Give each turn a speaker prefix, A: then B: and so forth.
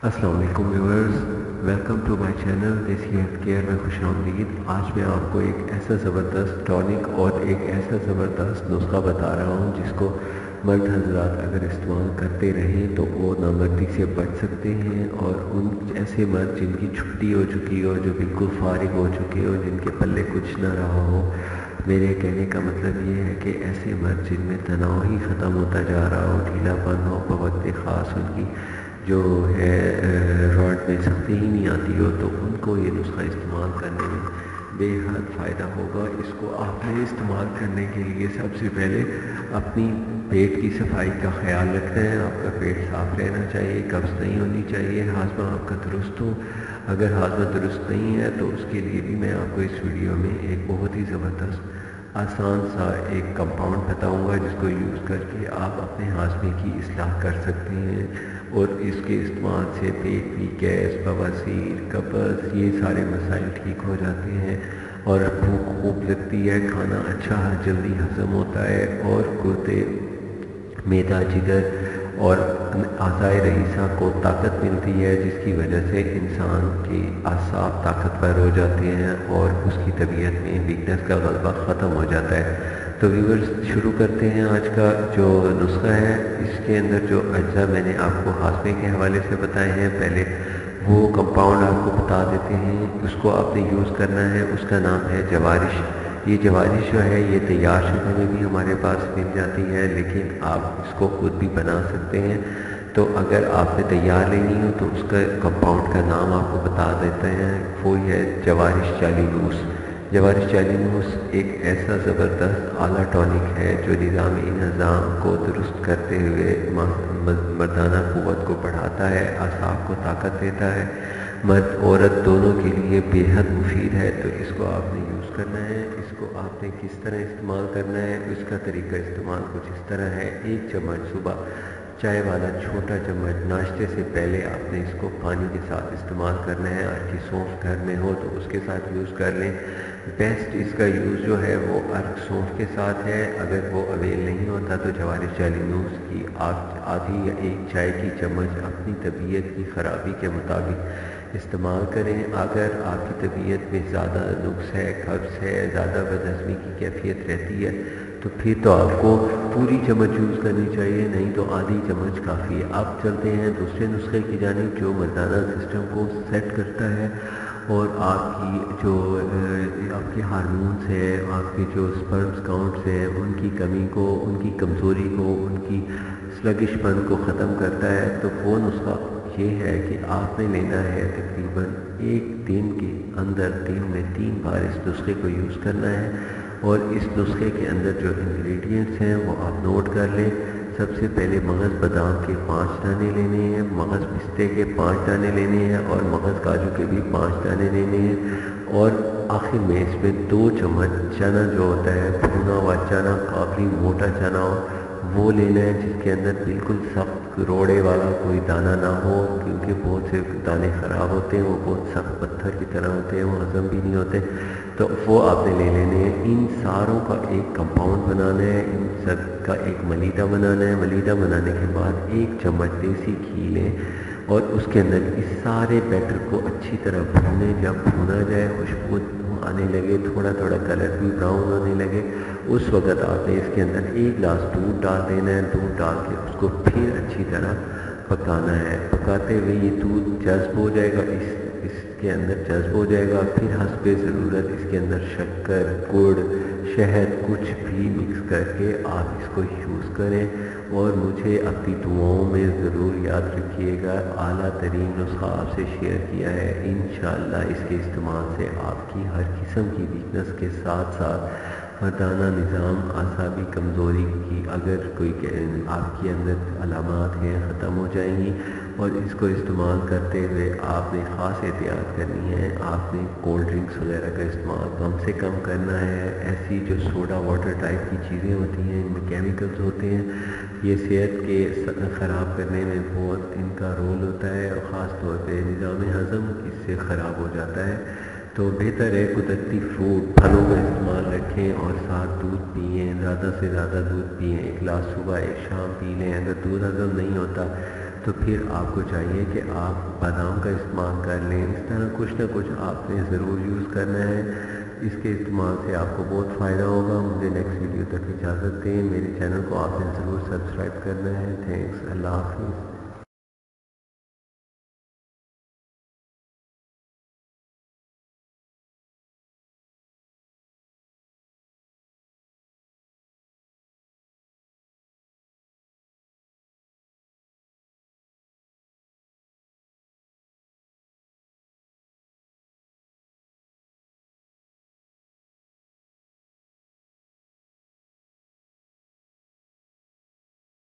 A: अस्सलाम वालेकुम viewers, welcome to my channel Desi health care में खुश आमदीद। आज मैं आपको एक ऐसा ज़बरदस्त टॉनिक और एक ऐसा ज़बरदस्त नुस्खा बता रहा हूँ जिसको मर्द हजरात अगर इस्तेमाल करते रहें तो वो नामर्दी से बच सकते हैं। और उन ऐसे मर्द जिनकी छुट्टी हो चुकी हो, जो बिल्कुल फारिग हो चुके हो, जिनके पल्ले कुछ ना रहा हो, मेरे कहने का मतलब ये है कि ऐसे मर्द जिनमें तनाव ही ख़त्म होता जा रहा हो, ढीलापन हो, बवक्त ख़ास उनकी जो है रॉड में सख्ती ही नहीं आती हो, तो उनको ये नुस्खा इस्तेमाल करने में बेहद फ़ायदा होगा। इसको आपने इस्तेमाल करने के लिए सबसे पहले अपनी पेट की सफाई का ख्याल रखना है। आपका पेट साफ़ रहना चाहिए, कब्ज़ नहीं होनी चाहिए, हाजमा आपका दुरुस्त हो। अगर हाजमा दुरुस्त नहीं है तो उसके लिए भी मैं आपको इस वीडियो में एक बहुत ही ज़बरदस्त आसान सा एक कंपाउंड बताऊंगा जिसको यूज़ करके आप अपने हाजमे की इस्लाह कर सकते हैं। और इसके इस्तेमाल से पेट की गैस, बवासीर, कब्ज़, ये सारे मसाइल ठीक हो जाते हैं और भूख खूब लगती है, खाना अच्छा जल्दी हज़म होता है और गुर्दे, मैदा, जिगर और आज़ाए रईसा को ताकत मिलती है, जिसकी वजह से इंसान के असाब ताकतवर हो जाते हैं और उसकी तबीयत में वीकनेस का गलबा ख़त्म हो जाता है। तो व्यूअर्स, शुरू करते हैं आज का जो नुस्खा है। इसके अंदर जो अज्जा मैंने आपको हाजमे के हवाले से बताए हैं, पहले वो कंपाउंड आपको बता देते हैं। उसको आपने यूज़ करना है, उसका नाम है जवारिश। ये जवारिश जो है ये तैयार शक्ल में भी हमारे पास मिल जाती है, लेकिन आप इसको खुद भी बना सकते हैं। तो अगर आपने तैयार लेनी हो तो उसका कंपाउंड का नाम आपको बता देते हैं, वो है जवारिश चालीनूस। जवारिश चालीनूस एक ऐसा ज़बरदस्त आला टॉनिक है जो निज़ाम इंतज़ाम को दुरुस्त करते हुए मर्दाना क़ुव्वत को बढ़ाता है, असाब को ताकत देता है, मर्द औरत दोनों के लिए बेहद मुफीद है। तो इसको आपने यूज़ करना है। इसको आपने किस तरह इस्तेमाल करना है, इसका तरीका इस्तेमाल कुछ इस तरह है। 1 चम्मच सुबह चाय वाला छोटा चम्मच नाश्ते से पहले आपने इसको पानी के साथ इस्तेमाल करना है। आपकी सौंफ घर में हो तो उसके साथ यूज़ कर लें। बेस्ट इसका यूज़ जो है वो अर्क सौंफ के साथ है। अगर वो अवेल नहीं होता तो जवारिश चालीनूस की आप आधी या 1 चाय की चम्मच अपनी तबीयत की ख़राबी के मुताबिक इस्तेमाल करें। अगर आपकी तबीयत में ज़्यादा नुक्स है, कब्ज़ है, ज़्यादा बदहज़मी की कैफियत रहती है तो फिर तो आपको पूरी चम्मच यूज़ करनी चाहिए, नहीं तो आधी चम्मच काफ़ी है। अब चलते हैं दूसरे नुस्खे की जानिब जो मर्दाना सिस्टम को सेट करता है और आपकी जो आपके हार्मोन्स हैं, आपके जो स्पर्म्स काउंट्स हैं, उनकी कमी को, उनकी कमज़ोरी को, उनकी स्लगिशपन को ख़त्म करता है। तो वो नुस्खा ये है कि आपने लेना है तकरीबन 1 दिन के अंदर दिन में 3 बार इस नुस्खे को यूज़ करना है। और इस नुस्खे के अंदर जो इंग्रेडिएंट्स हैं वो आप नोट कर लें। सबसे पहले मगज़ बादाम के 5 दाने लेने हैं, मगज़ पिस्ते के 5 दाने लेने हैं और मगज़ काजू के भी 5 दाने लेने हैं। और आखिर में इसमें 2 चम्मच चना जो होता है, भुना हुआ चना, काफ़ी मोटा चना हो, वो लेना है जिसके अंदर बिल्कुल सख्त रोड़े वाला कोई दाना ना हो, क्योंकि बहुत से दाने ख़राब होते हैं, वो बहुत सख्त पत्थर की तरह होते हैं, वो हज़म भी नहीं होते। तो वो आपने ले लेने हैं। इन सारों का एक कंपाउंड बनाना है, इन सब का एक मलीदा बनाना है। मलीदा बनाने के बाद 1 चम्मच देसी घी लें और उसके अंदर इस सारे बैटर को अच्छी तरह भूनें। जब भुना जाए, खुशबू आने लगे, थोड़ा थोड़ा कलर भी ब्राउन होने लगे, उस वक़्त आपने इसके अंदर 1 गिलास दूध डाल देना है। दूध डाल के उसको फिर अच्छी तरह पकाना है। पकाते हुए ये दूध जज्ब हो जाएगा, इसके अंदर जज्ब हो जाएगा। फिर हस्बे ज़रूरत इसके अंदर शक्कर, गुड़, शहद कुछ भी मिक्स करके आप इसको यूज़ करें। और मुझे अपनी दुआओं में ज़रूर याद रखिएगा। आला तरीन नुस्खा आपसे शेयर किया है। इंशाअल्लाह इसके इस्तेमाल से आपकी हर किस्म की वीकनेस के साथ साथ मर्दाना निज़ाम, आसाबी कमज़ोरी की अगर कोई आपके अंदर अलामात हैं, ख़त्म हो जाएंगी। और इसको इस्तेमाल करते हुए आपने ख़ास एहतियात करनी है। आपने कोल्ड ड्रिंक्स वगैरह का इस्तेमाल कम से कम करना है। ऐसी जो सोडा वाटर टाइप की चीज़ें होती हैं, इनमें केमिकल्स होते हैं, ये सेहत के ख़राब करने में बहुत इनका रोल होता है और ख़ास तौर पे निज़ाम हज़म इससे ख़राब हो जाता है। तो बेहतर है कुदरती फ्रूट, फलों का इस्तेमाल रखें और साथ दूध पिएँ, ज़्यादा से ज़्यादा दूध पिएँ। 1 गिलास सुबह 1 शाम पी लें। अगर दूध हज़म नहीं होता تو پھر آپ کو چاہیے کہ آپ بادام کا استعمال کر لیں. اس طرح کچھ نہ کچھ آپ نے ضرور یوز کرنا ہے. اس کے استعمال سے آپ کو بہت فائدہ ہوگا. مجھے نیکسٹ ویڈیو تک اجازت دیں. میرے چینل کو آپ نے ضرور سبسکرائب کرنا ہے. تھینکس. اللہ حافظ.